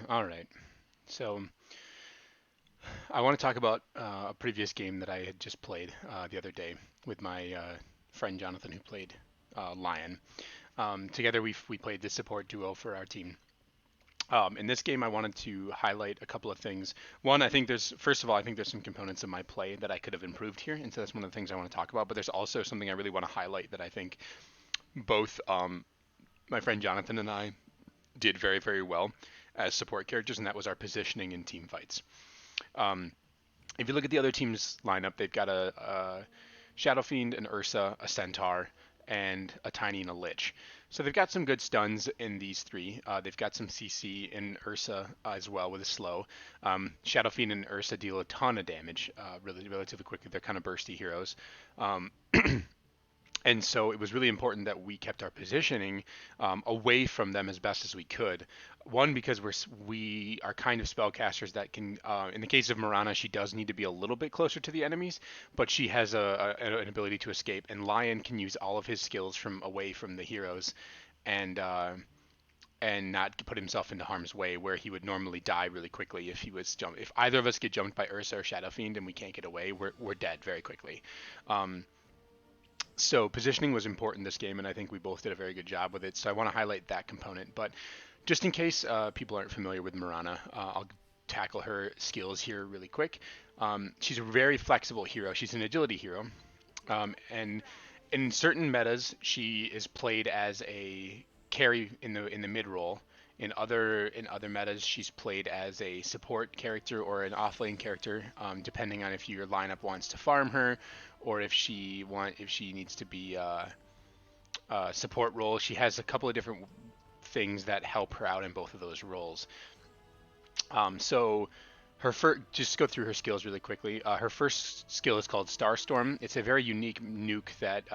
All right. So I want to talk about a previous game that I had just played the other day with my friend Jonathan, who played Lion. Together, we played the support duo for our team. In this game, I wanted to highlight a couple of things. One, I think there's, first of all, I think there's some components of my play that I could have improved here, and so that's one of the things I want to talk about. But there's also something I really want to highlight that I think both my friend Jonathan and I did very, very well as support characters, and that was our positioning in team fights. Um, if you look at the other team's lineup, they've got a Shadow Fiend, an Ursa, a Centaur, and a Tiny and a Lich. So they've got some good stuns in these three. They've got some CC in Ursa as well with a slow. Shadow Fiend and Ursa deal a ton of damage really relatively quickly. They're kind of bursty heroes. Um, and so it was really important that we kept our positioning away from them as best as we could. One, because we are kind of spellcasters that can, in the case of Mirana, she does need to be a little bit closer to the enemies, but she has an ability to escape. And Lion can use all of his skills from away from the heroes, and not put himself into harm's way, where he would normally die really quickly if he was jumped. If either of us get jumped by Ursa or Shadow Fiend and we can't get away, we're dead very quickly. Um, so positioning was important this game, and I think we both did a very good job with it. So I want to highlight that component. But just in case people aren't familiar with Mirana, I'll tackle her skills here really quick. She's a very flexible hero. She's an agility hero, and in certain metas, she is played as a carry in the mid role. In other metas, she's played as a support character or an offlane character, depending on if your lineup wants to farm her, or if she needs to be support role. She has a couple of different things that help her out in both of those roles. So her just go through her skills really quickly. Her first skill is called Starstorm. It's a very unique nuke that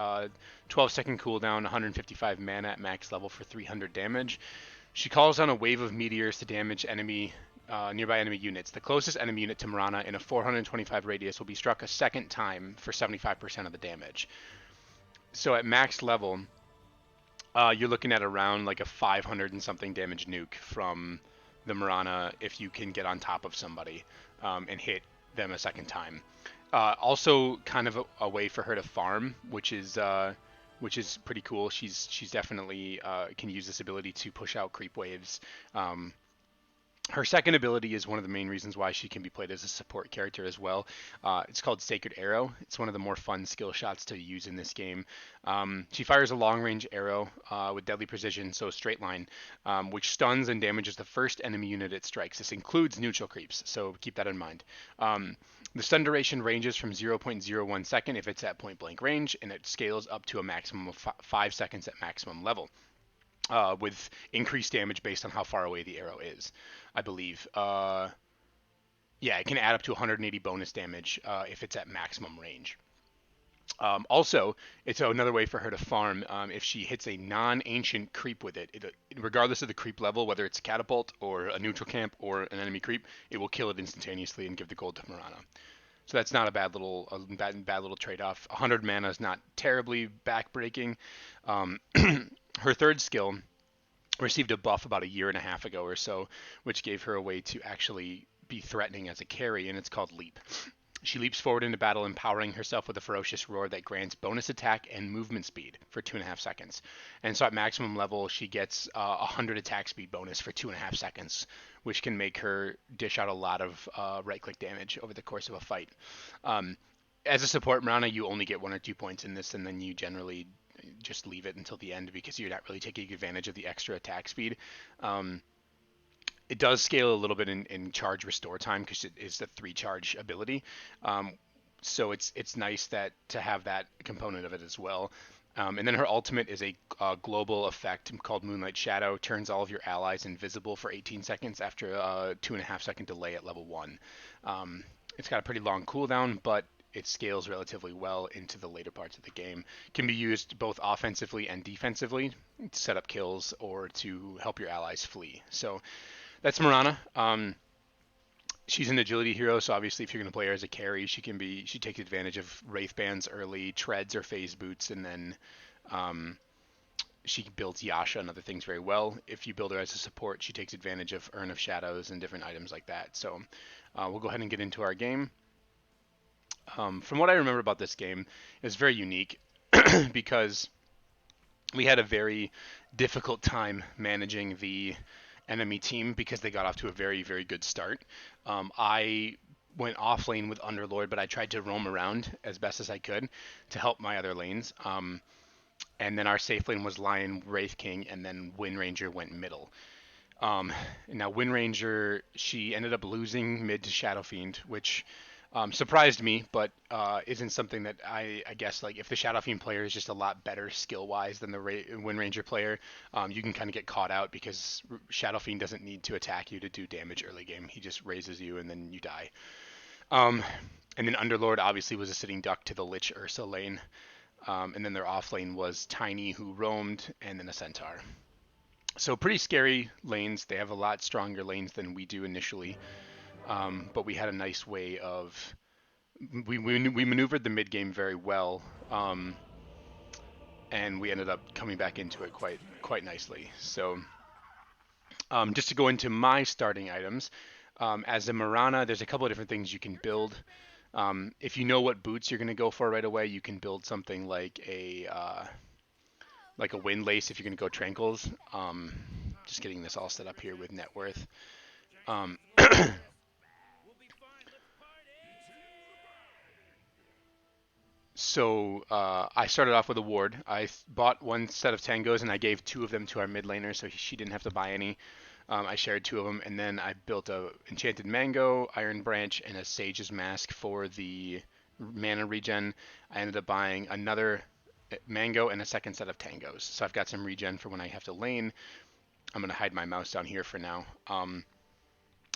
12-second cooldown, 155 mana at max level for 300 damage. She calls on a wave of meteors to damage nearby enemy units. The closest enemy unit to Mirana in a 425 radius will be struck a second time for 75% of the damage. So at max level, you're looking at around like a 500 and something damage nuke from the Mirana if you can get on top of somebody and hit them a second time. Also, kind of a way for her to farm, which is pretty cool. She's definitely can use this ability to push out creep waves. Her second ability is one of the main reasons why she can be played as a support character as well. It's called Sacred Arrow. It's one of the more fun skill shots to use in this game. She fires a long-range arrow with deadly precision, so straight line, which stuns and damages the first enemy unit it strikes. This includes neutral creeps, so keep that in mind. The stun duration ranges from 0.01 second if it's at point blank range, and it scales up to a maximum of 5 seconds at maximum level. With increased damage based on how far away the arrow is, I believe. Yeah, it can add up to 180 bonus damage if it's at maximum range. Also, it's another way for her to farm. If she hits a non-ancient creep with it, regardless of the creep level, whether it's a catapult or a neutral camp or an enemy creep, it will kill it instantaneously and give the gold to Mirana. So that's not a bad little trade-off. 100 mana is not terribly backbreaking. Um, her third skill received a buff about a year and a half ago or so, which gave her a way to actually be threatening as a carry, and it's called Leap. She leaps forward into battle, empowering herself with a ferocious roar that grants bonus attack and movement speed for 2.5 seconds. And so at maximum level, she gets 100 attack speed bonus for 2.5 seconds, which can make her dish out a lot of right-click damage over the course of a fight. As a support, Mirana, you only get 1 or 2 points in this, and then you generally just leave it until the end because you're not really taking advantage of the extra attack speed. It does scale a little bit in charge restore time because it is the 3 charge ability. So it's nice to have that component of it as well. And then her ultimate is a global effect called Moonlight Shadow. Turns all of your allies invisible for 18 seconds after a 2.5 second delay at level 1. It's got a pretty long cooldown, but it scales relatively well into the later parts of the game. Can be used both offensively and defensively to set up kills or to help your allies flee. So that's Mirana. She's an agility hero, so obviously if you're going to play her as a carry, she takes advantage of Wraith Bands early, treads or phase boots, and then she builds Yasha and other things very well. If you build her as a support, she takes advantage of Urn of Shadows and different items like that. So we'll go ahead and get into our game. From what I remember about this game, it was very unique because we had a very difficult time managing the enemy team because they got off to a very, very good start. I went off lane with Underlord, but I tried to roam around as best as I could to help my other lanes. And then our safe lane was Lion, Wraith King, and then Wind Ranger went middle. Now Wind Ranger, she ended up losing mid to Shadow Fiend, which surprised me, but isn't something that I guess, like, if the Shadow Fiend player is just a lot better skill wise than the Wind Ranger player, you can kind of get caught out because Shadow Fiend doesn't need to attack you to do damage early game. He just raises you and then you die. And then Underlord obviously was a sitting duck to the Lich Ursa lane. And then their off lane was Tiny, who roamed, and then a Centaur. So pretty scary lanes. They have a lot stronger lanes than we do initially. But we had a nice way of we maneuvered the mid game very well, and we ended up coming back into it quite nicely. So just to go into my starting items, as a Mirana, there's a couple of different things you can build. If you know what boots you're going to go for right away, you can build something like a wind lace if you're going to go tranquils. Just getting this all set up here with net worth. So I started off with a ward. I bought one set of tangos and I gave 2 of them to our mid laner, so she didn't have to buy any. I shared 2 of them, and then I built a enchanted mango, iron branch, and a sage's mask for the mana regen. I ended up buying another mango and a second set of tangos, so I've got some regen for when I have to lane. I'm gonna hide my mouse down here for now.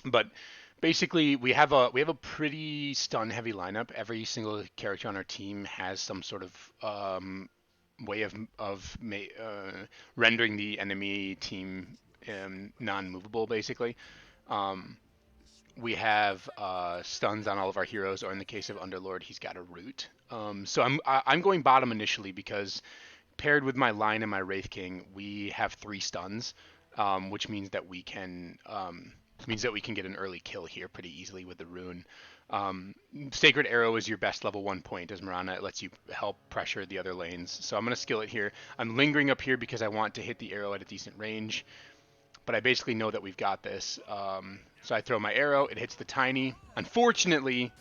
But basically, we have a pretty stun heavy lineup. Every single character on our team has some sort of way of rendering the enemy team non-movable. Basically, we have stuns on all of our heroes, or in the case of Underlord, he's got a root. So I'm going bottom initially because paired with my Lion and my Wraith King, we have 3 stuns, which means that we can get an early kill here pretty easily with the rune. Sacred Arrow is your best level 1 point as Mirana. It lets you help pressure the other lanes. So I'm going to skill it here. I'm lingering up here because I want to hit the arrow at a decent range, but I basically know that we've got this. So I throw my arrow, it hits the Tiny. Unfortunately,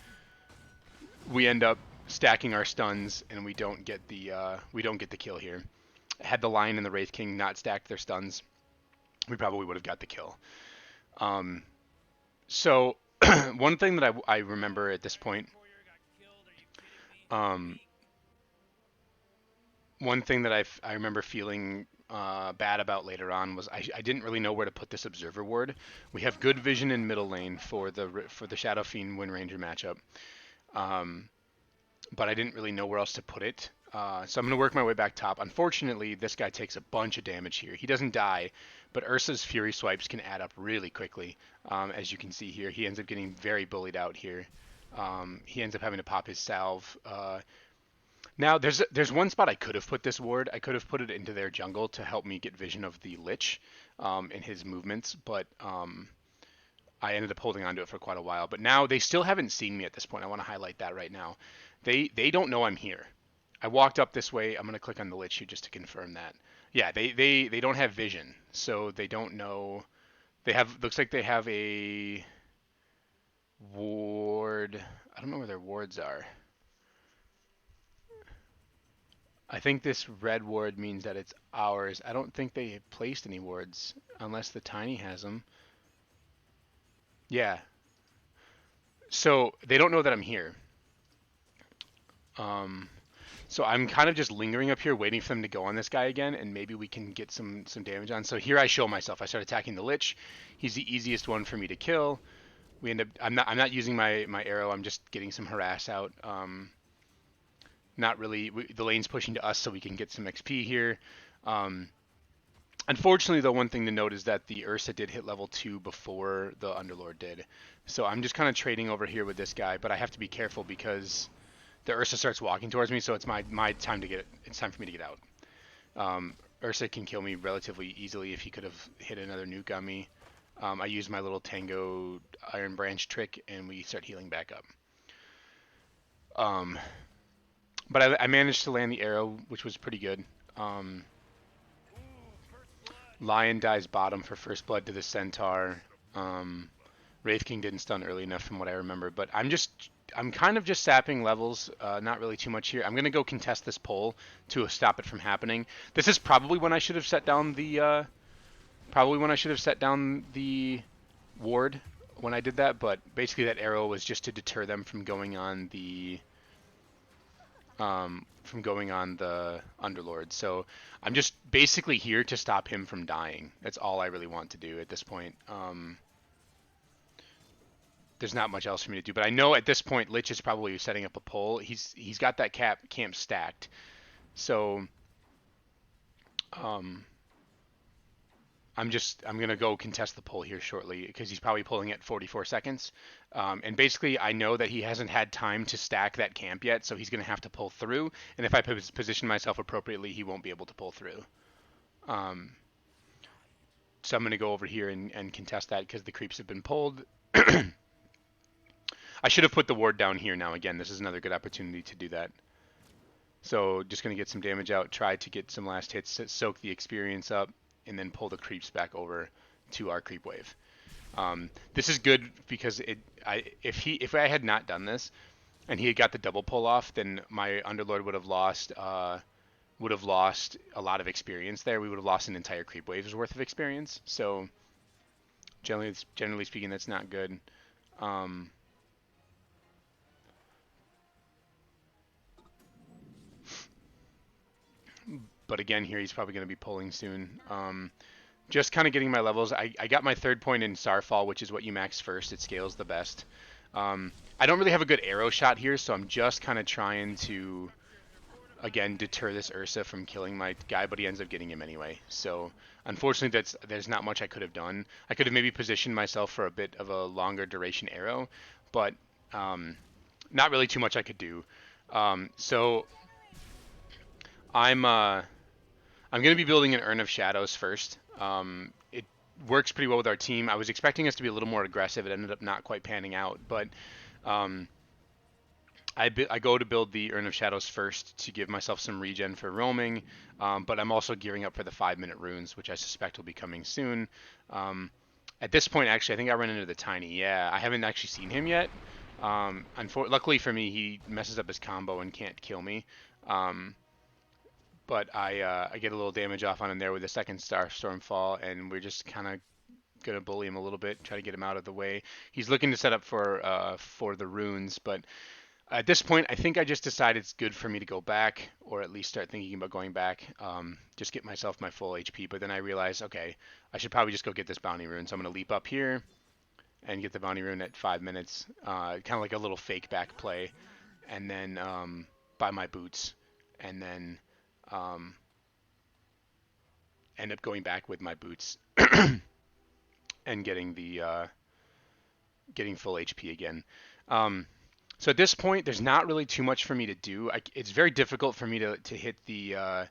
we end up stacking our stuns and we don't get the kill here. Had the Lion and the Wraith King not stacked their stuns, we probably would have got the kill. So one thing that I remember at this point, one thing that I remember feeling bad about later on was I didn't really know where to put this observer ward. We have good vision in middle lane for the Shadow Fiend Wind Ranger matchup, but I didn't really know where else to put it. So I'm going to work my way back top. Unfortunately, this guy takes a bunch of damage here. He doesn't die, but Ursa's Fury Swipes can add up really quickly. As you can see here, he ends up getting very bullied out here. He ends up having to pop his salve. Now, there's one spot I could have put this ward. I could have put it into their jungle to help me get vision of the Lich and his movements, but I ended up holding onto it for quite a while. But now they still haven't seen me at this point. I want to highlight that right now. They don't know I'm here. I walked up this way. I'm going to click on the Lich here just to confirm that. Yeah, they don't have vision, so they don't know. Looks like they have a ward. I don't know where their wards are. I think this red ward means that it's ours. I don't think they placed any wards unless the Tiny has them. Yeah. So they don't know that I'm here. So I'm kind of just lingering up here waiting for them to go on this guy again, and maybe we can get some damage on. So here I show myself. I start attacking the Lich. He's the easiest one for me to kill. We end up I'm not using my arrow. I'm just getting some harass out. Not really. The lane's pushing to us so we can get some XP here. Unfortunately, though, one thing to note is that the Ursa did hit level 2 before the Underlord did. So I'm just kind of trading over here with this guy, but I have to be careful because the Ursa starts walking towards me, so it's my time to get it. It's time for me to get out. Ursa can kill me relatively easily if he could have hit another nuke on me. I use my little Tango Iron Branch trick, and we start healing back up. But I managed to land the arrow, which was pretty good. Lion dies bottom for first blood to the Centaur. Wraith King didn't stun early enough from what I remember, but I'm kind of just sapping levels, not really too much here. I'm gonna go contest this pole to stop it from happening. This is probably when I should have set down the ward when I did that, but basically that arrow was just to deter them from going on the Underlord. So I'm just basically here to stop him from dying. That's all I really want to do at this point. There's not much else for me to do, but I know at this point Lich is probably setting up a pole. He's got that camp stacked, so I'm gonna go contest the pole here shortly because he's probably pulling at 44 seconds, and basically I know that he hasn't had time to stack that camp yet, so he's gonna have to pull through. And if I position myself appropriately, he won't be able to pull through. So I'm gonna go over here and contest that because the creeps have been pulled. I should have put the ward down here now. Again, this is another good opportunity to do that. So just going to get some damage out, try to get some last hits, soak the experience up, and then pull the creeps back over to our creep wave. This is good because if I had not done this and he had got the double pull off, then my Underlord would have lost a lot of experience there. We would have lost an entire creep wave's worth of experience. So generally speaking, that's not good. But again, here he's probably going to be pulling soon. Just kind of getting my levels. I got my third point in Starfall, which is what you max first. It scales the best. I don't really have a good arrow shot here, so I'm just kind of trying to, again, deter this Ursa from killing my guy, but he ends up getting him anyway. So unfortunately, there's not much I could have done. I could have maybe positioned myself for a bit of a longer duration arrow, but not really too much I could do. So I'm going to be building an Urn of Shadows first. It works pretty well with our team. I was expecting us to be a little more aggressive. It ended up not quite panning out, but I go to build the Urn of Shadows first to give myself some regen for roaming, but I'm also gearing up for the 5-minute runes, which I suspect will be coming soon. At this point, actually, I think I ran into the Tiny. Yeah, I haven't actually seen him yet. Luckily for me, he messes up his combo and can't kill me. But I get a little damage off on him there with the second Starstorm fall, and we're just kind of gonna bully him a little bit, try to get him out of the way. He's looking to set up for the runes, but at this point, I think I just decided it's good for me to go back, or at least start thinking about going back, just get myself my full HP. But then I realized, okay, I should probably just go get this bounty rune. So I'm gonna leap up here and get the bounty rune at 5 minutes, kind of like a little fake back play, and then buy my boots, and then end up going back with my boots and getting full HP again. So at this point, there's not really too much for me to do. It's very difficult for me to hit an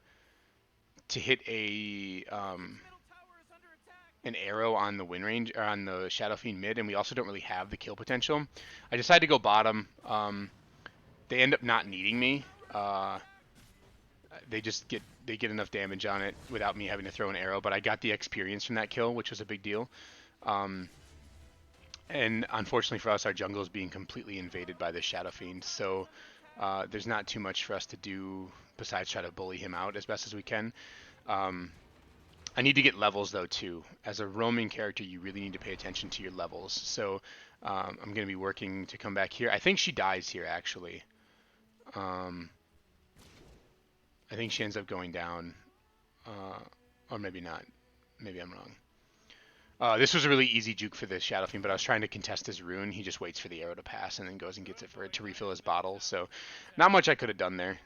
arrow on the Wind Range or on the Shadow Fiend mid, and we also don't really have the kill potential. I decided to go bottom. They end up not needing me. They get enough damage on it without me having to throw an arrow, but I got the experience from that kill, which was a big deal. And unfortunately for us, our jungle is being completely invaded by the Shadow Fiend, so there's not too much for us to do besides try to bully him out as best as we can. I need to get levels though too. As a roaming character, you really need to pay attention to your levels. So I'm going to be working to come back here. I think she dies here actually. I think she ends up going down, or maybe not. Maybe I'm wrong. This was a really easy juke for the Shadow Fiend, but I was trying to contest his rune. He just waits for the arrow to pass and then goes and gets it to refill his bottle. So not much I could have done there.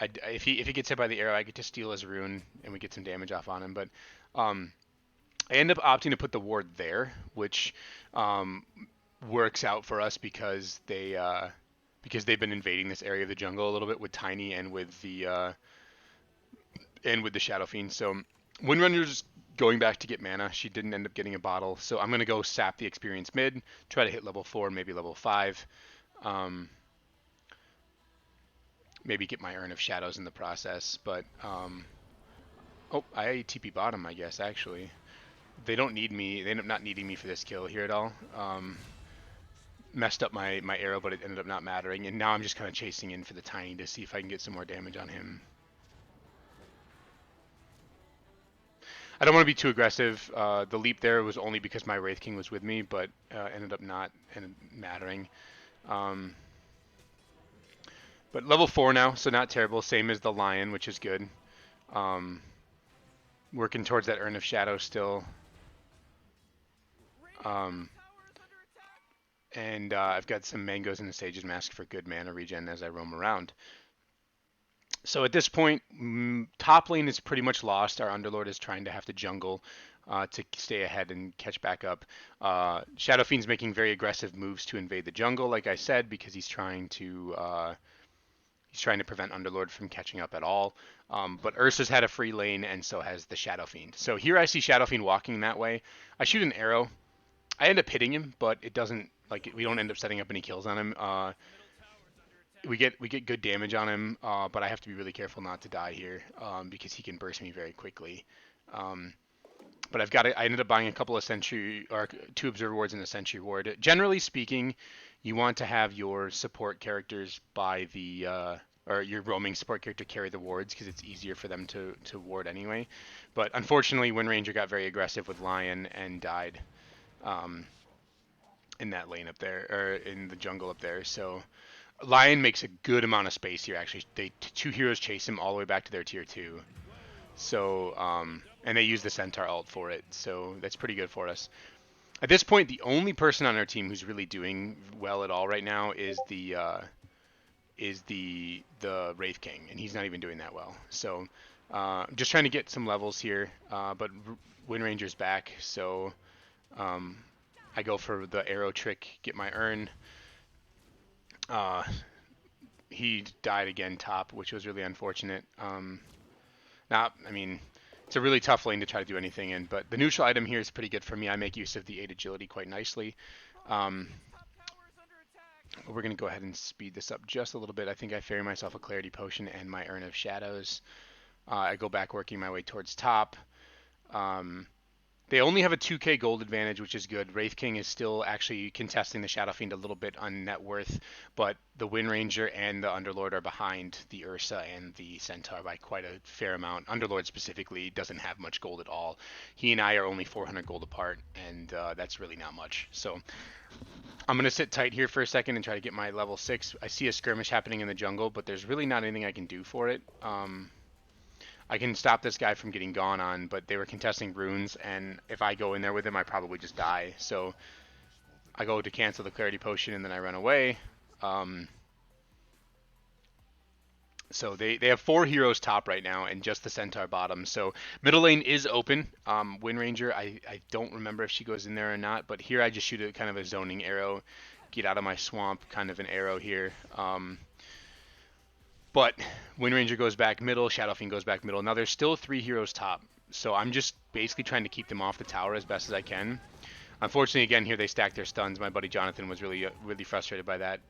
If he gets hit by the arrow, I get to steal his rune and we get some damage off on him. But I end up opting to put the ward there, which works out for us because they've been invading this area of the jungle a little bit with Tiny and with the and with the Shadow Fiend. So Windrunner's going back to get mana. She didn't end up getting a bottle, so I'm gonna go sap the experience mid, try to hit level 4, maybe level 5. Um, maybe get my Urn of Shadows in the process. But oh, I TP bottom, I guess actually. They don't need me. They end up not needing me for this kill here at all. Messed up my arrow, but it ended up not mattering. And now I'm just kind of chasing in for the Tiny to see if I can get some more damage on him. I don't want to be too aggressive. The leap there was only because my Wraith King was with me, but ended up not mattering. But level 4 now, so not terrible. Same as the Lion, which is good. Working towards that Urn of Shadow still. And I've got some mangoes in the Sage's Mask for good mana regen as I roam around. So at this point, top lane is pretty much lost. Our Underlord is trying to have to jungle to stay ahead and catch back up. Shadow Fiend's making very aggressive moves to invade the jungle, like I said, because he's trying to prevent Underlord from catching up at all. But Ursa's had a free lane, and so has the Shadow Fiend. So here I see Shadow Fiend walking that way. I shoot an arrow. I end up hitting him, but it doesn't, like, we don't end up setting up any kills on him. We get good damage on him, but I have to be really careful not to die here because he can burst me very quickly. But I ended up buying a couple of Sentry or 2 Observer Wards and a Sentry Ward. Generally speaking, you want to have your support characters by the or your roaming support character carry the wards because it's easier for them to ward anyway. But unfortunately, Wind Ranger got very aggressive with Lion and died in that lane up there, or in the jungle up there. So Lion makes a good amount of space here. Actually, 2 heroes chase him all the way back to their tier 2. So and they use the Centaur ult for it. So that's pretty good for us. At this point, the only person on our team who's really doing well at all right now is the Wraith King, and he's not even doing that well. So just trying to get some levels here, but Wind Ranger's back, so I go for the arrow trick, get my Urn. He died again top, which was really unfortunate. Now, I mean, it's a really tough lane to try to do anything in, but the neutral item here is pretty good for me. I make use of the 8 agility quite nicely. We're going to go ahead and speed this up just a little bit. I think I ferry myself a Clarity Potion and my Urn of Shadows. I go back working my way towards top. They only have a 2k gold advantage, which is good. Wraith King is still actually contesting the Shadow Fiend a little bit on net worth, but the Wind Ranger and the Underlord are behind the Ursa and the Centaur by quite a fair amount. Underlord specifically doesn't have much gold at all. He and I are only 400 gold apart, and that's really not much. So I'm going to sit tight here for a second and try to get my level 6. I see a skirmish happening in the jungle, but there's really not anything I can do for it. I can stop this guy from getting gone on, but they were contesting runes, and if I go in there with him, I probably just die. So I go to cancel the Clarity Potion, and then I run away. So they have 4 heroes top right now, and just the Centaur bottom. So middle lane is open. Wind Ranger, I don't remember if she goes in there or not, but here I just shoot a kind of a zoning arrow, get out of my swamp, kind of an arrow here. But Wind Ranger goes back middle, Shadow Fiend goes back middle. Now there's still 3 heroes top, so I'm just basically trying to keep them off the tower as best as I can. Unfortunately, again, here they stack their stuns. My buddy Jonathan was really frustrated by that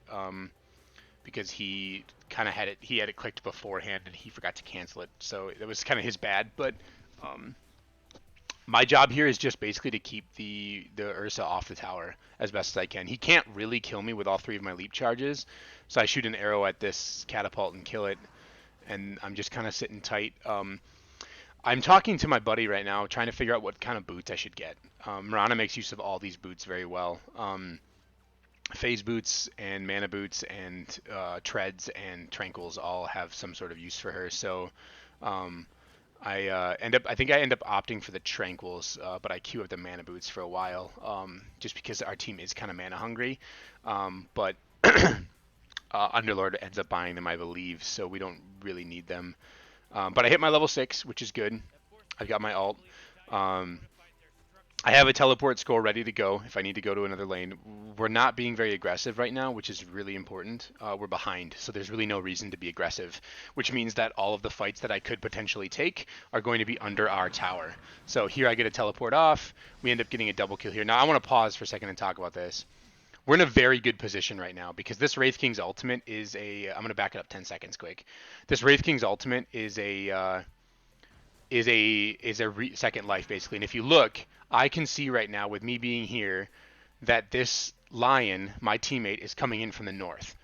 because he kind of had it clicked beforehand and he forgot to cancel it. So it was kind of his bad. But my job here is just basically to keep the Ursa off the tower as best as I can. He can't really kill me with all 3 of my leap charges, so I shoot an arrow at this catapult and kill it, and I'm just kind of sitting tight. I'm talking to my buddy right now, trying to figure out what kind of boots I should get. Mirana makes use of all these boots very well. Phase boots and mana boots and treads and tranquils all have some sort of use for her, so I think I end up opting for the tranquils, but I queue up the mana boots for a while, just because our team is kind of mana hungry. But Underlord ends up buying them, I believe, so we don't really need them. But I hit my level 6, which is good. I've got my ult. I have a teleport scroll ready to go if I need to go to another lane. We're not being very aggressive right now, which is really important. We're behind, so there's really no reason to be aggressive, which means that all of the fights that I could potentially take are going to be under our tower. So here I get a teleport off. We end up getting a double kill here. Now I want to pause for a second and talk about this. We're in a very good position right now because this Wraith King's ultimate is a. I'm going to back it up 10 seconds quick. This Wraith King's ultimate is a second life basically. And if you look, I can see right now with me being here that this lion, my teammate, is coming in from the north.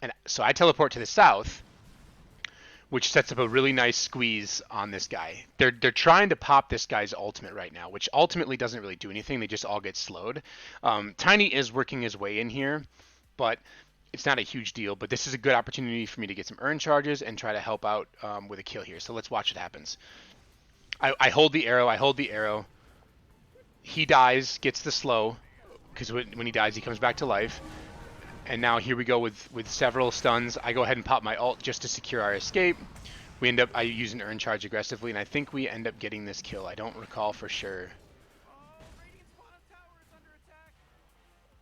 And so I teleport to the south, which sets up a really nice squeeze on this guy. They're trying to pop this guy's ultimate right now, which ultimately doesn't really do anything. They just all get slowed. Tiny is working his way in here, but it's not a huge deal. But this is a good opportunity for me to get some earn charges and try to help out with a kill here. So let's watch what happens. I hold the arrow. I hold the arrow. He dies, gets the slow, because when he dies, he comes back to life. And now here we go with several stuns. I go ahead and pop my ult just to secure our escape. I use an earn charge aggressively, and I think we end up getting this kill. I don't recall for sure.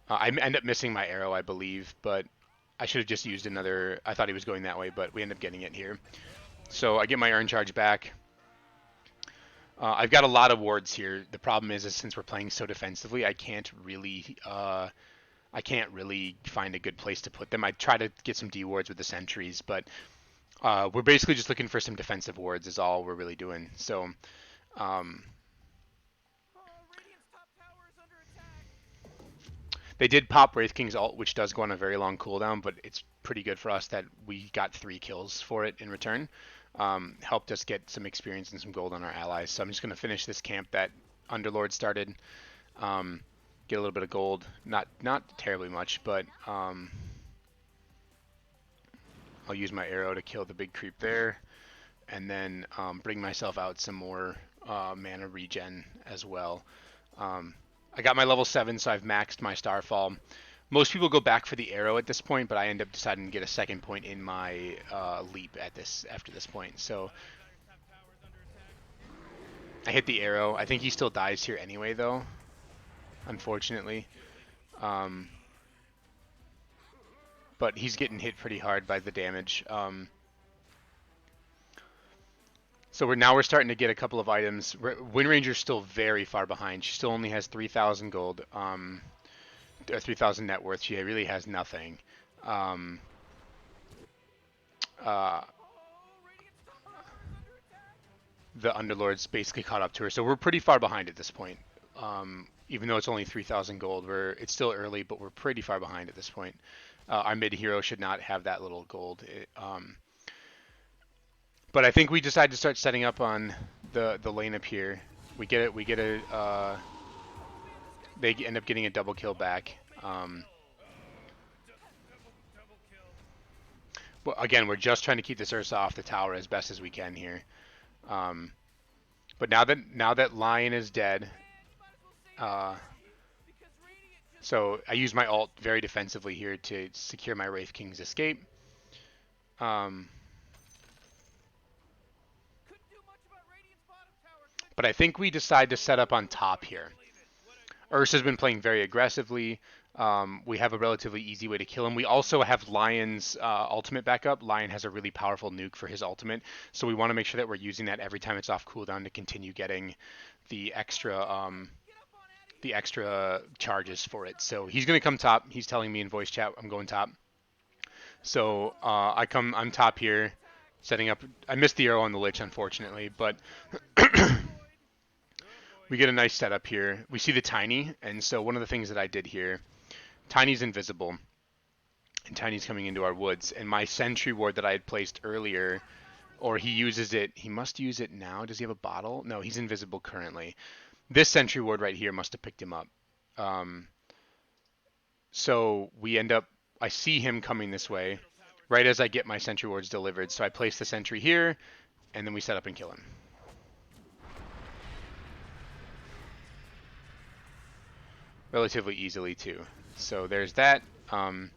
I end up missing my arrow, I believe, but I should have just used another. I thought he was going that way, but we end up getting it here. So I get my earn charge back. I've got a lot of wards here. The problem is since we're playing so defensively, I can't really find a good place to put them. I try to get some D wards with the sentries, but we're basically just looking for some defensive wards is all we're really doing. So they did pop Wraith King's ult, which does go on a very long cooldown, but it's pretty good for us that we got 3 kills for it in return. Helped us get some experience and some gold on our allies. So I'm just going to finish this camp that Underlord started. Get a little bit of gold, not terribly much, but I'll use my arrow to kill the big creep there, and then bring myself out some more mana regen as well. I got my level 7, so I've maxed my Starfall. Most people go back for the arrow at this point, but I end up deciding to get a second point in my leap after this point. So I hit the arrow. I think he still dies here anyway, though, unfortunately. But he's getting hit pretty hard by the damage. So we're starting to get a couple of items. Wind Ranger's still very far behind. She still only has 3,000 gold. 3,000 net worth. She really has nothing. The Underlord's basically caught up to her, so we're pretty far behind at this point. Even though it's only 3,000 gold, it's still early, but we're pretty far behind at this point. Our mid hero should not have that little gold. But I think we decide to start setting up on the lane up here. We get it. We get a. They end up getting a double kill back. Well, again, we're just trying to keep this Ursa off the tower as best as we can here. But now that Lion is dead, so I use my ult very defensively here to secure my Wraith King's escape. But I think we decide to set up on top here. Ursa's been playing very aggressively. We have a relatively easy way to kill him. We also have Lion's ultimate backup. Lion has a really powerful nuke for his ultimate, so we want to make sure that we're using that every time it's off cooldown to continue getting the extra charges for it. So he's going to come top. He's telling me in voice chat I'm going top. So I'm top here, setting up. I missed the arrow on the Lich, unfortunately, but we get a nice setup here. We see the Tiny, and so one of the things that I did here, Tiny's invisible, and Tiny's coming into our woods, and my sentry ward that I had placed earlier, or he uses it, he must use it now. Does he have a bottle? No, he's invisible currently. This sentry ward right here must have picked him up. So we end up, I see him coming this way, right as I get my sentry wards delivered. So I place the sentry here, and then we set up and kill him. Relatively easily too. So there's that. I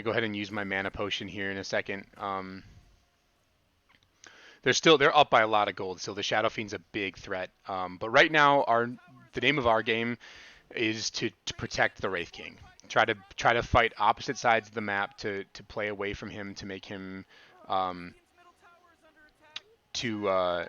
go ahead and use my mana potion here in a second. they're up by a lot of gold, so the Shadow Fiend's a big threat. But right now, the name of our game is to protect the Wraith King. Try to fight opposite sides of the map to play away from him, to make him um, to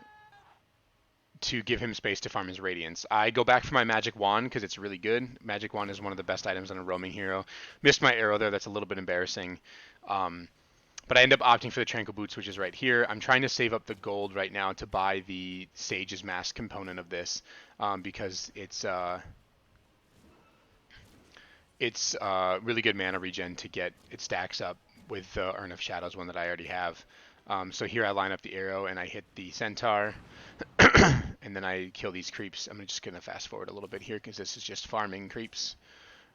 to give him space to farm his Radiance. I go back for my Magic Wand because it's really good. Magic Wand is one of the best items on a roaming hero. Missed my arrow there. That's a little bit embarrassing. But I end up opting for the Tranquil Boots, which is right here. I'm trying to save up the gold right now to buy the Sage's Mask component of this, because it's really good mana regen to get it stacks up with the Urn of Shadows one that I already have. So here I line up the arrow and I hit the Centaur, and then I kill these creeps. I'm just going to fast forward a little bit here because this is just farming creeps.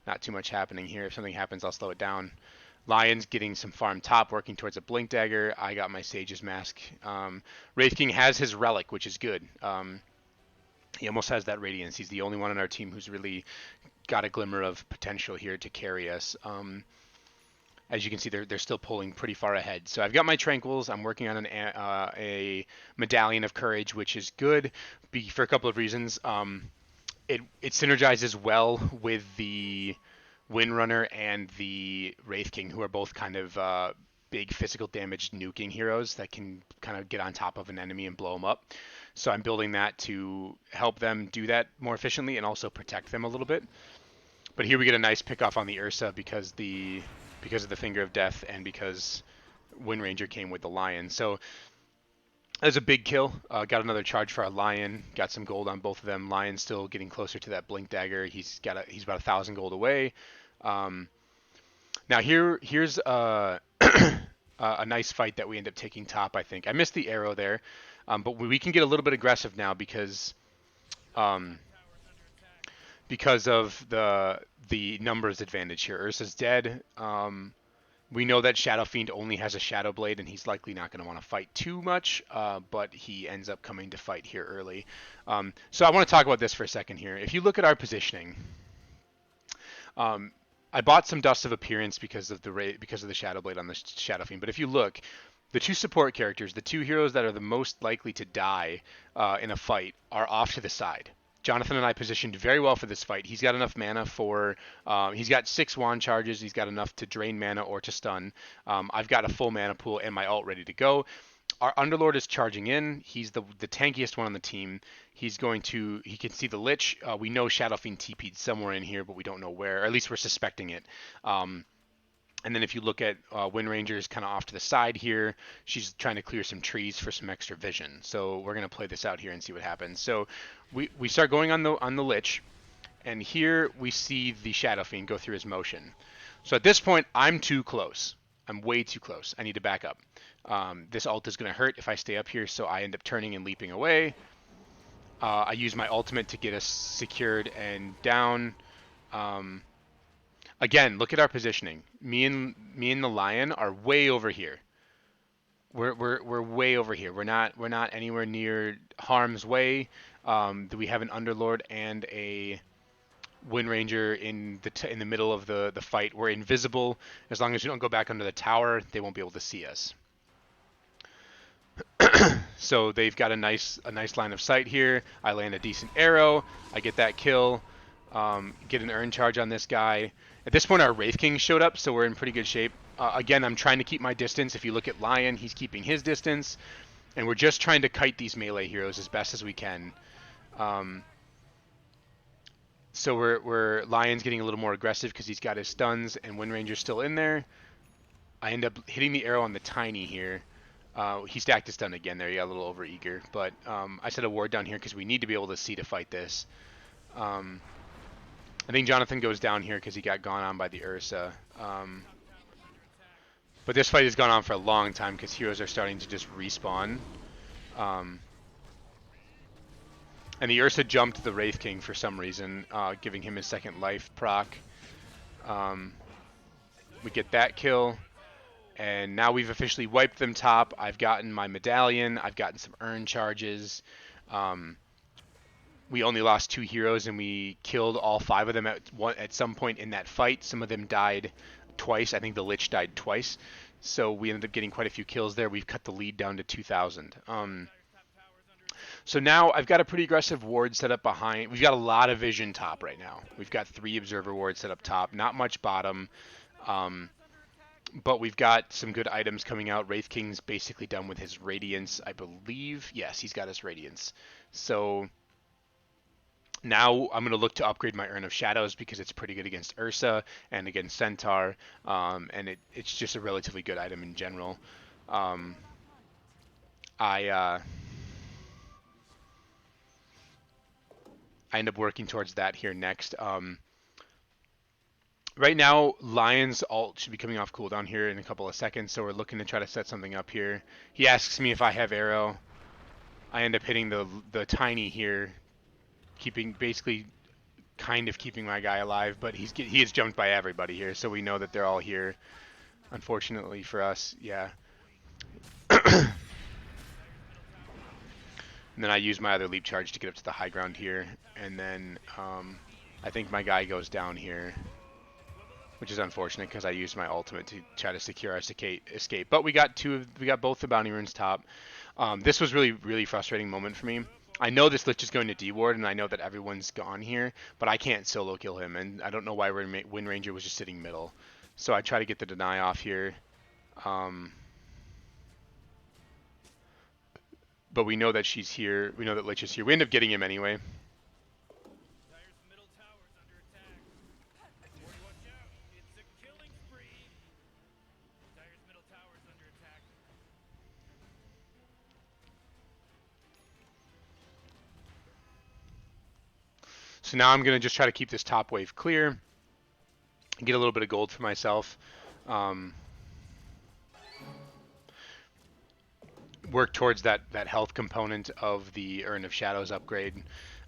Not too much happening here. If something happens, I'll slow it down. Lion's getting some farm top, working towards a Blink Dagger. I got my Sage's Mask. Wraith King has his Relic, which is good. He almost has that Radiance. He's the only one on our team who's really got a glimmer of potential here to carry us. As you can see, they're still pulling pretty far ahead. So I've got my Tranquils. I'm working on a Medallion of Courage, which is good for a couple of reasons. It synergizes well with the Windrunner and the Wraith King, who are both kind of big physical damage nuking heroes that can kind of get on top of an enemy and blow them up. So I'm building that to help them do that more efficiently and also protect them a little bit. But here we get a nice pickoff on the Ursa because of the Finger of Death and because Wind Ranger came with the Lion. So that's a big kill. Got another charge for our Lion. Got some gold on both of them. Lion's still getting closer to that Blink Dagger. He's about 1,000 gold away. Now here's a nice fight that we end up taking top. I think I missed the arrow there, but we can get a little bit aggressive now because of the numbers advantage here. Ursa's dead. We know that Shadow Fiend only has a Shadow Blade, and he's likely not going to want to fight too much, but he ends up coming to fight here early. So I want to talk about this for a second here. If you look at our positioning, I bought some Dust of Appearance because of the Shadow Blade on the Shadow Fiend, but if you look, the two support characters, the two heroes that are the most likely to die in a fight, are off to the side. Jonathan and I positioned very well for this fight. He's got enough mana for, he's got 6 wand charges. He's got enough to drain mana or to stun. I've got a full mana pool and my ult ready to go. Our Underlord is charging in. He's the tankiest one on the team. He can see the Lich. We know Shadow Fiend TP'd somewhere in here, but we don't know where, or at least we're suspecting it. And then if you look at Wind Ranger's kind of off to the side here, she's trying to clear some trees for some extra vision. So we're going to play this out here and see what happens. So we start going on the Lich, and here we see the Shadow Fiend go through his motion. So at this point, I'm too close. I'm way too close. I need to back up. This ult is going to hurt if I stay up here, so I end up turning and leaping away. I use my ultimate to get us secured and down. Again, look at our positioning. Me and the Lion are way over here. We're way over here. We're not anywhere near harm's way. We have an Underlord and a Wind Ranger in the middle of the fight. We're invisible. As long as we don't go back under the tower, they won't be able to see us. So they've got a nice line of sight here. I land a decent arrow. I get that kill. Get an urn charge on this guy. At this point, our Wraith King showed up, so we're in pretty good shape. Again, I'm trying to keep my distance. If you look at Lion, he's keeping his distance. And we're just trying to kite these melee heroes as best as we can. So Lion's getting a little more aggressive because he's got his stuns, and Wind Ranger's still in there. I end up hitting the arrow on the Tiny here. He stacked his stun again there. He got a little overeager. But I set a ward down here because we need to be able to see to fight this. I think Jonathan goes down here because he got gone on by the Ursa. But this fight has gone on for a long time because heroes are starting to just respawn. And the Ursa jumped the Wraith King for some reason, giving him his second life proc. We get that kill. And now we've officially wiped them top. I've gotten my medallion. I've gotten some urn charges. We only lost 2 heroes, and we killed all 5 of them at some point in that fight. Some of them died twice. I think the Lich died twice. So we ended up getting quite a few kills there. We've cut the lead down to 2,000. So now I've got a pretty aggressive ward set up behind. We've got a lot of vision top right now. We've got 3 observer wards set up top, not much bottom. But we've got some good items coming out. Wraith King's basically done with his Radiance, I believe. Yes, he's got his Radiance. So now I'm going to look to upgrade my Urn of Shadows because it's pretty good against Ursa and against Centaur. And it's just a relatively good item in general. I end up working towards that here next. Right now, Lion's ult should be coming off cooldown here in a couple of seconds, so we're looking to try to set something up here. He asks me if I have arrow. I end up hitting the tiny here, basically kind of keeping my guy alive, but he gets jumped by everybody here, so we know that they're all here. Unfortunately for us, yeah. And then I use my other leap charge to get up to the high ground here, and then I think my guy goes down here, which is unfortunate because I used my ultimate to try to secure our escape. But we got both the bounty runes top. This was really frustrating moment for me. I know this Lich is going to D-ward, and I know that everyone's gone here, but I can't solo kill him, and I don't know why Wind Ranger was just sitting middle. So I try to get the deny off here. But we know that she's here. We know that Lich is here. We end up getting him anyway. So now I'm going to just try to keep this top wave clear and get a little bit of gold for myself. Work towards that health component of the Urn of Shadows upgrade.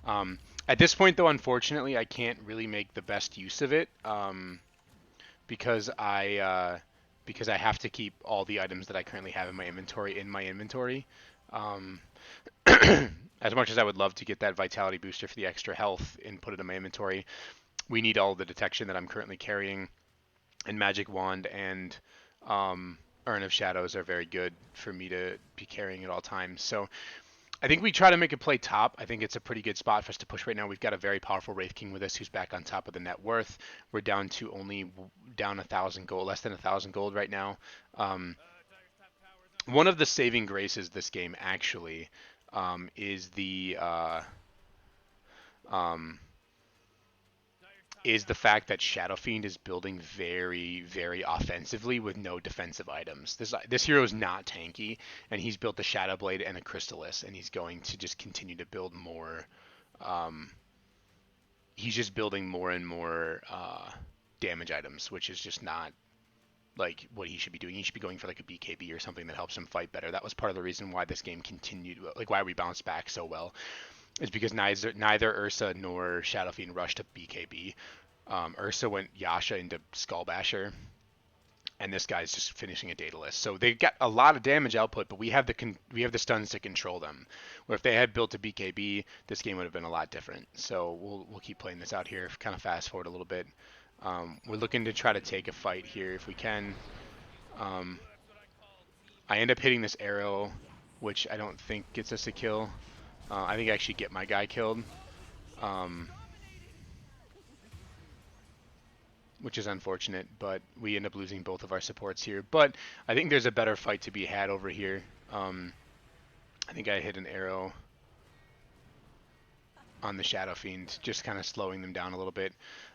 At this point, though, unfortunately, I can't really make the best use of it because I have to keep all the items that I currently have in my inventory. As much as I would love to get that vitality booster for the extra health and put it in my inventory, we need all the detection that I'm currently carrying, and Magic Wand and Urn of Shadows are very good for me to be carrying at all times. So I think we try to make a play top. I think it's a pretty good spot for us to push right now. We've got a very powerful Wraith King with us who's back on top of the net worth. We're down to only 1,000 gold, less than 1,000 gold right now. One of the saving graces this game actually is the fact that Shadow Fiend is building very offensively with no defensive items. This hero is not tanky, and he's built a Shadow Blade and a Crystallis, and he's going to just continue to build more. He's just building more and more damage items, which is just not like what he should be doing. He should be going for like a BKB or something that helps him fight better. That was part of the reason why this game continued, like why we bounced back so well, is because neither Ursa nor Shadow Fiend rushed to BKB. Ursa went Yasha into Skullbasher, and this guy's just finishing a Daedalus. So they got a lot of damage output, but we have the stuns to control them. Where if they had built a BKB, this game would have been a lot different. So we'll keep playing this out here. Kind of fast forward a little bit. We're looking to try to take a fight here if we can. I end up hitting this arrow, which I don't think gets us a kill. I think I actually get my guy killed, which is unfortunate, but we end up losing both of our supports here. But I think there's a better fight to be had over here. I think I hit an arrow on the Shadow Fiend, just kind of slowing them down a little bit.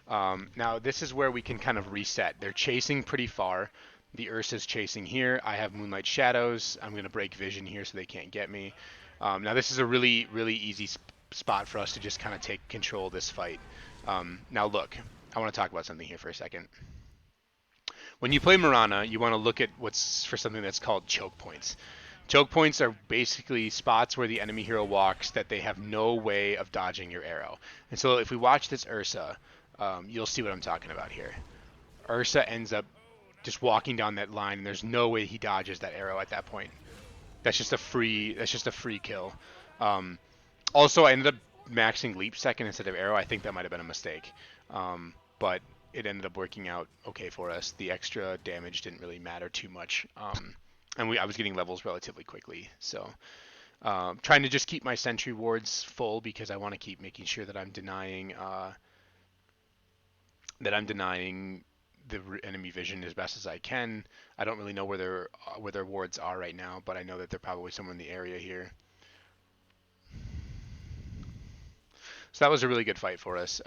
Now this is where we can kind of reset. They're chasing pretty far. The Ursa's chasing here. I have Moonlight Shadows. I'm going to break vision here so they can't get me. Now this is a really easy spot for us to just kind of take control of this fight. Now look, I want to talk about something here for a second. When you play Mirana, you want to look at what's for something that's called choke points. Choke points are basically spots where the enemy hero walks that they have no way of dodging your arrow. And so if we watch this Ursa, you'll see what I'm talking about here. Ursa ends up just walking down that line, and there's no way he dodges that arrow at that point. That's just a free kill. Also, I ended up maxing leap second instead of arrow. I think that might have been a mistake. But it ended up working out okay for us. The extra damage didn't really matter too much, and I was getting levels relatively quickly. So trying to just keep my sentry wards full because I want to keep making sure that I'm denying the enemy vision as best as I can. I don't really know where their wards are right now, but I know that they're probably somewhere in the area here. So that was a really good fight for us.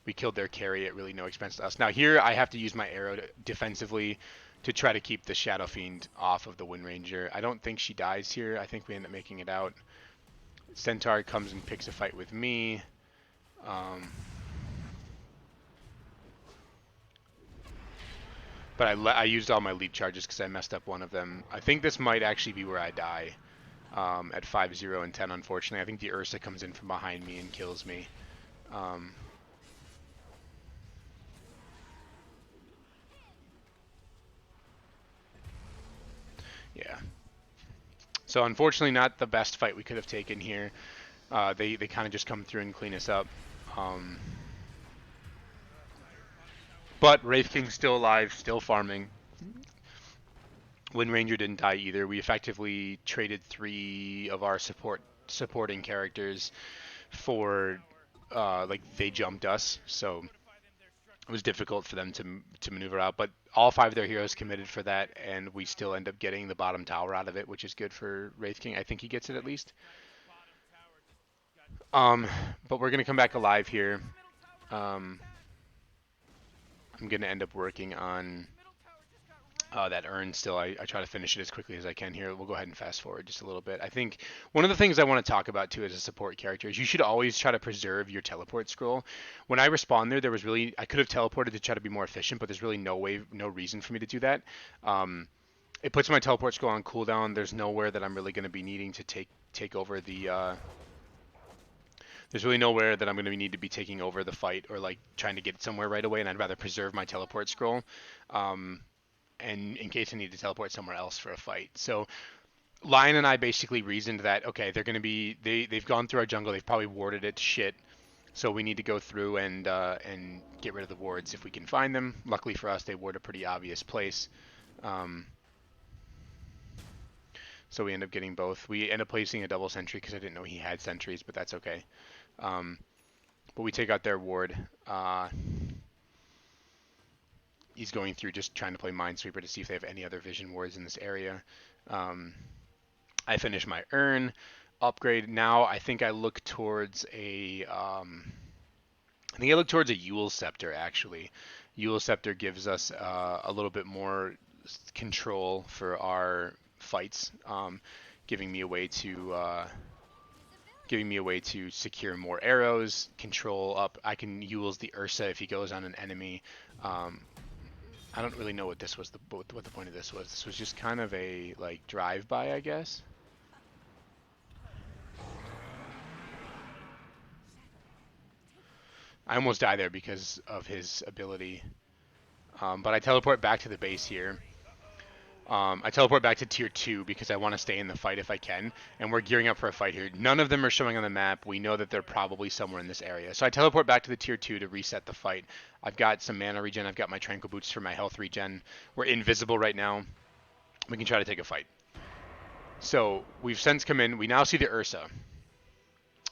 We killed their carry at really no expense to us. Now here I have to use my arrow defensively to try to keep the Shadow Fiend off of the Wind Ranger. I don't think she dies here. I think we end up making it out. Centaur comes and picks a fight with me. But I used all my leap charges because I messed up one of them. I think this might actually be where I die at 5, 0, and 10, unfortunately. I think the Ursa comes in from behind me and kills me. Yeah. So unfortunately not the best fight we could have taken here. They kind of just come through and clean us up. But Wraith King's still alive, still farming. Wind Ranger didn't die either. We effectively traded 3 of our supporting characters for like they jumped us, so it was difficult for them to maneuver out. But all 5 of their heroes committed for that, and we still end up getting the bottom tower out of it, which is good for Wraith King. I think he gets it at least. But we're gonna come back alive here. I'm gonna end up working on that urn still. I try to finish it as quickly as I can here. We'll go ahead and fast forward just a little bit. I think one of the things I want to talk about too as a support character is you should always try to preserve your teleport scroll. When I respawned there was really, I could have teleported to try to be more efficient, but there's really no reason for me to do that. It puts my teleport scroll on cooldown. There's nowhere that I'm really going to be needing to take over the there's really nowhere that I'm going to need to be taking over the fight or like trying to get somewhere right away, and I'd rather preserve my teleport scroll. And in case I need to teleport somewhere else for a fight. So Lion and I basically reasoned that okay, they're going to be they've gone through our jungle, they've probably warded it to shit. So we need to go through and get rid of the wards if we can find them. Luckily for us, they ward a pretty obvious place. So we end up getting both. We end up placing a double sentry because I didn't know he had sentries, but that's okay. But we take out their ward. He's going through just trying to play Minesweeper to see if they have any other vision wards in this area. I finish my urn upgrade. Now I think I look towards a Yule Scepter actually. Yule Scepter gives us a little bit more control for our fights, giving me a way to secure more arrows, control up. I can Yule's the Ursa if he goes on an enemy. I don't really know what this was, what the point of this was. This was just kind of a like drive-by, I guess. I almost die there because of his ability, but I teleport back to the base here. I teleport back to tier 2 because I want to stay in the fight if I can, and we're gearing up for a fight here. None of them are showing on the map. We know that they're probably somewhere in this area. So I teleport back to the tier 2 to reset the fight. I've got some mana regen. I've got my tranquil boots for my health regen. We're invisible right now. We can try to take a fight. So we've since come in. We now see the Ursa.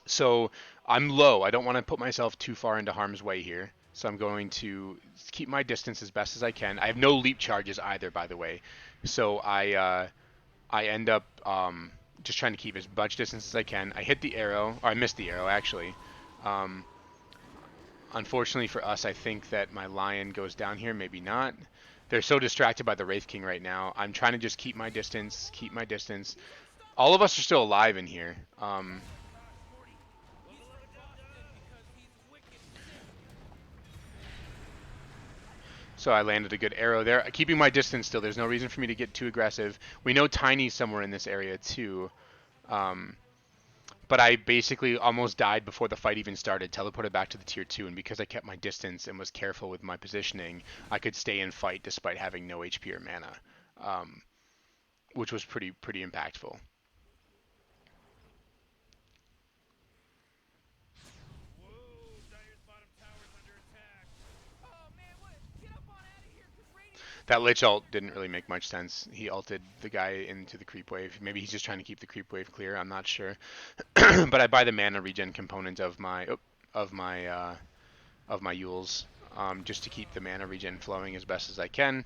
So I'm low. I don't want to put myself too far into harm's way here. So I'm going to keep my distance as best as I can. I have no leap charges either, by the way. So I end up just trying to keep as much distance as I can. I hit the arrow, or I missed the arrow actually. Unfortunately for us, I think that my lion goes down here. Maybe not. They're so distracted by the Wraith King right now. I'm trying to just keep my distance, keep my distance. All of us are still alive in here. So I landed a good arrow there. Keeping my distance still. There's no reason for me to get too aggressive. We know Tiny's somewhere in this area too. But I basically almost died before the fight even started, teleported back to the tier 2, and because I kept my distance and was careful with my positioning, I could stay and fight despite having no HP or mana, which was pretty impactful. That Lich ult didn't really make much sense. He ulted the guy into the creep wave. Maybe he's just trying to keep the creep wave clear. I'm not sure. But I buy the mana regen component of my of my uh, of my Yules, just to keep the mana regen flowing as best as I can.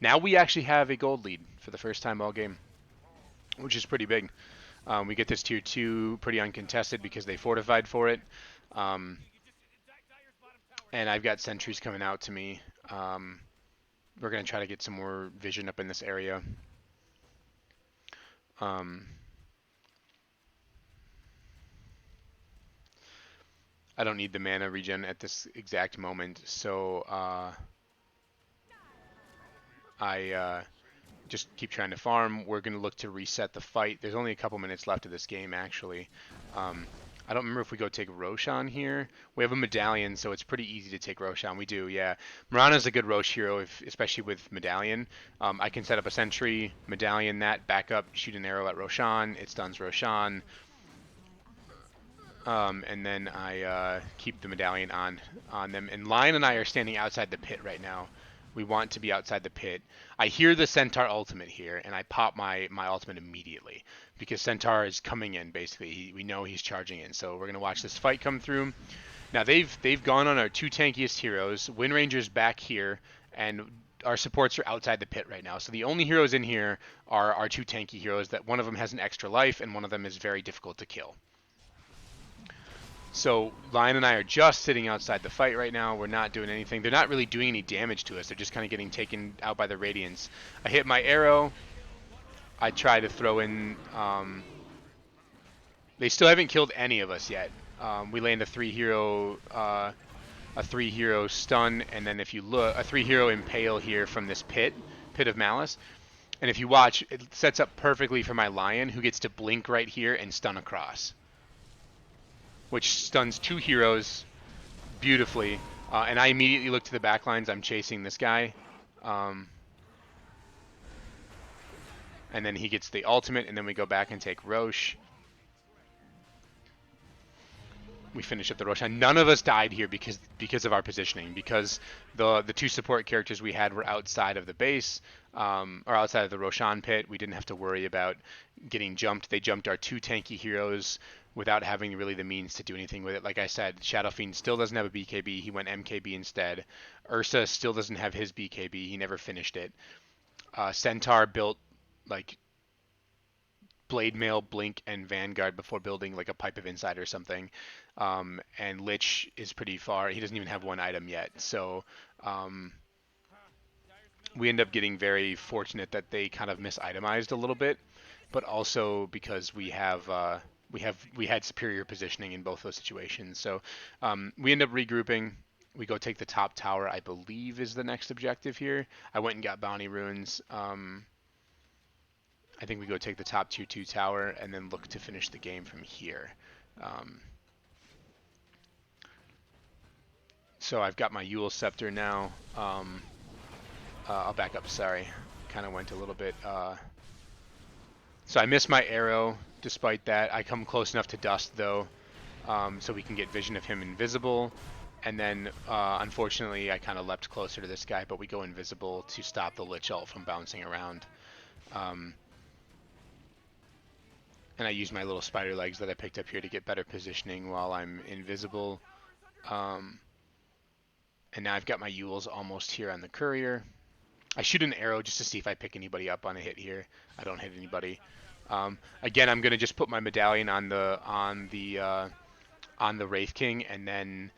Now we actually have a gold lead for the first time all game, which is pretty big. We get this tier 2 pretty uncontested because they fortified for it. Um, and I've got sentries coming out to me. We're going to try to get some more vision up in this area. I don't need the mana regen at this exact moment, so I just keep trying to farm. We're going to look to reset the fight. There's only a couple minutes left of this game, actually. I don't remember if we go take Roshan here. We have a medallion, so it's pretty easy to take Roshan. We do, yeah. Mirana's a good Rosh hero, especially with medallion. I can set up a sentry, medallion that, back up, shoot an arrow at Roshan. It stuns Roshan. And then I keep the medallion on them. And Lion and I are standing outside the pit right now. We want to be outside the pit. I hear the Centaur ultimate here, and I pop my ultimate immediately because Centaur is coming in. Basically, we know he's charging in, so we're gonna watch this fight come through. Now they've gone on our two tankiest heroes. Wind Ranger's back here, and our supports are outside the pit right now. So the only heroes in here are our two tanky heroes. That one of them has an extra life, and one of them is very difficult to kill. So Lion and I are just sitting outside the fight right now. We're not doing anything. They're not really doing any damage to us. They're just kind of getting taken out by the radiance. I hit my arrow. I try to throw in. They still haven't killed any of us yet. We land a three hero stun, and then if you look, a 3-hero impale here from this pit of malice. And if you watch, it sets up perfectly for my Lion, who gets to blink right here and stun across, which stuns 2 heroes beautifully. And I immediately look to the back lines. I'm chasing this guy. And then he gets the ultimate, and then we go back and take Rosh. We finish up the Roshan. None of us died here because of our positioning, because the 2 support characters we had were outside of the base, or outside of the Roshan pit. We didn't have to worry about getting jumped. They jumped our 2 tanky heroes without having really the means to do anything with it. Like I said, Shadow Fiend still doesn't have a BKB. He went MKB instead. Ursa still doesn't have his BKB. He never finished it. Centaur built like Blade Mail, Blink, and Vanguard before building like a Pipe of Insight or something. And Lich is pretty far. He doesn't even have 1 item yet. So we end up getting very fortunate that they kind of misitemized a little bit, but also because we had superior positioning in both those situations. So we end up regrouping. We go take the top tower, I believe is the next objective here. I went and got bounty runes. I think we go take the top tier 2 tower and then look to finish the game from here. So I've got my Yule Scepter now. I'll back up, sorry. Kind of went a little bit. So I missed my arrow despite that. I come close enough to Dust though, so we can get vision of him invisible. And then, unfortunately, I kind of leapt closer to this guy, but we go invisible to stop the Lich ult from bouncing around. And I use my little spider legs that I picked up here to get better positioning while I'm invisible. And now I've got my Yules almost here on the courier. I shoot an arrow just to see if I pick anybody up on a hit here. I don't hit anybody. Again, I'm gonna just put my medallion on the Wraith King and then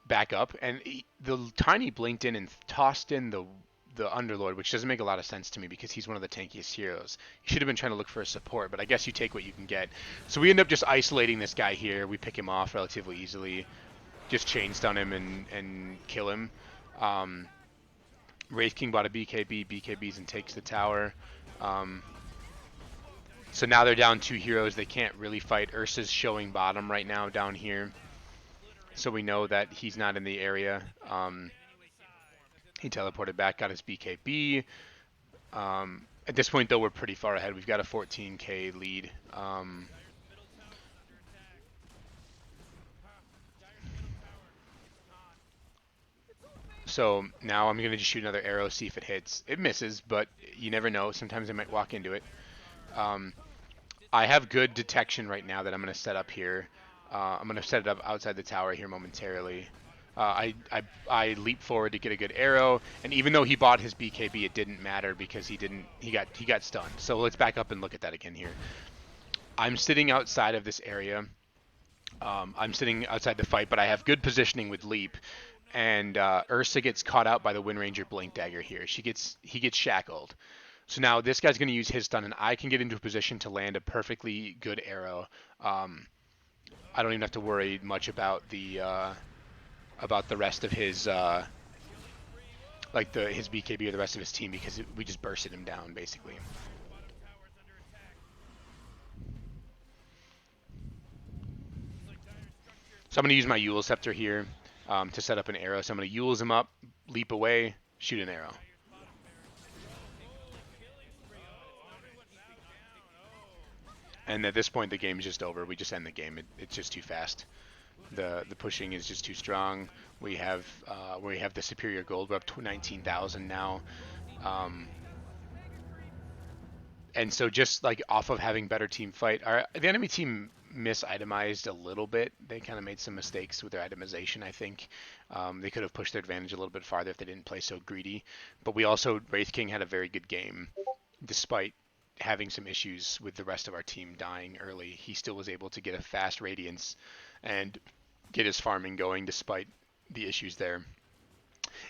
back up. And the Tiny blinked in and tossed in the Underlord, which doesn't make a lot of sense to me because he's one of the tankiest heroes. He should have been trying to look for a support, but I guess you take what you can get. So we end up just isolating this guy here. We pick him off relatively easily. Just chain stun him and kill him. Wraith King bought a BKB, BKBs and takes the tower. So now they're down 2 heroes. They can't really fight. Ursa's showing bottom right now down here. So we know that he's not in the area. He teleported back, got his BKB. At this point, though, we're pretty far ahead. We've got a 14k lead. So now I'm gonna just shoot another arrow, see if it hits. It misses, but you never know. Sometimes I might walk into it. Um, I have good detection right now that I'm gonna set up here. I'm gonna set it up outside the tower here momentarily. I leap forward to get a good arrow, and even though he bought his BKB, it didn't matter because he got stunned. So let's back up and look at that again here. I'm sitting outside of this area. I'm sitting outside the fight, but I have good positioning with leap, and Ursa gets caught out by the Wind Ranger Blink Dagger here. He gets shackled. So now this guy's going to use his stun, and I can get into a position to land a perfectly good arrow. Um, I don't even have to worry much about the rest of his his BKB or the rest of his team because we just bursted him down basically. So I'm going to use my Yule Scepter here to set up an arrow. So I'm going to Yule's him up, leap away, shoot an arrow. And at this point, the game is just over. We just end the game. It's just too fast. The pushing is just too strong. We have the superior gold. We're up to 19,000 now. Um, and so just like off of having better team fight, the enemy team misitemized a little bit. They kind of made some mistakes with their itemization, I think. They could have pushed their advantage a little bit farther if they didn't play so greedy. But we also, Wraith King had a very good game, despite having some issues with the rest of our team dying early. He still was able to get a fast Radiance and get his farming going despite the issues there.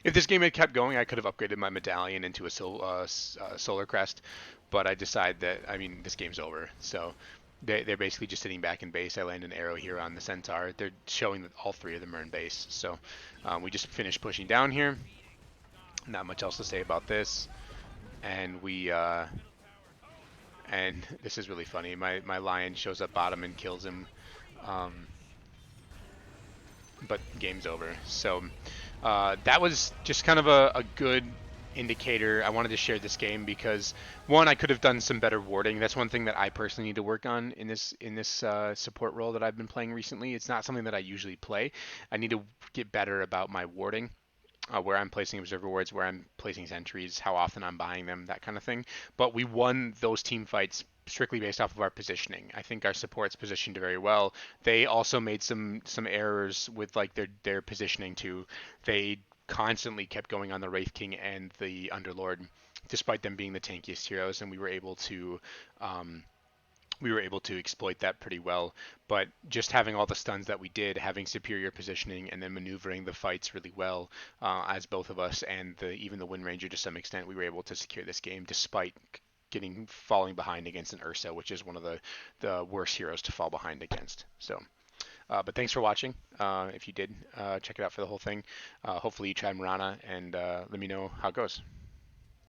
If this game had kept going, I could have upgraded my medallion into a solar crest, but I decided that, I mean, this game's over. So they're basically just sitting back in base. I land an arrow here on the Centaur. They're showing that all three of them are in base. So we just finished pushing down here. Not much else to say about this. And and this is really funny. My lion shows up bottom and kills him. But game's over. So that was just kind of a good indicator. I wanted to share this game because one, I could have done some better warding. That's one thing that I personally need to work on in this support role that I've been playing recently. It's not something that I usually play. I need to get better about my warding. Where I'm placing observer wards, where I'm placing sentries, how often I'm buying them, that kind of thing. But we won those team fights strictly based off of our positioning. I think our supports positioned very well. They also made some errors with like their positioning too. They constantly kept going on the Wraith King and the Underlord, despite them being the tankiest heroes, and we were able to exploit that pretty well. But just having all the stuns that we did, having superior positioning, and then maneuvering the fights really well, as both of us and even the Wind Ranger to some extent, we were able to secure this game despite falling behind against an Ursa, which is one of the worst heroes to fall behind against. So. But thanks for watching. If you did, check it out for the whole thing. Hopefully you try Mirana and let me know how it goes.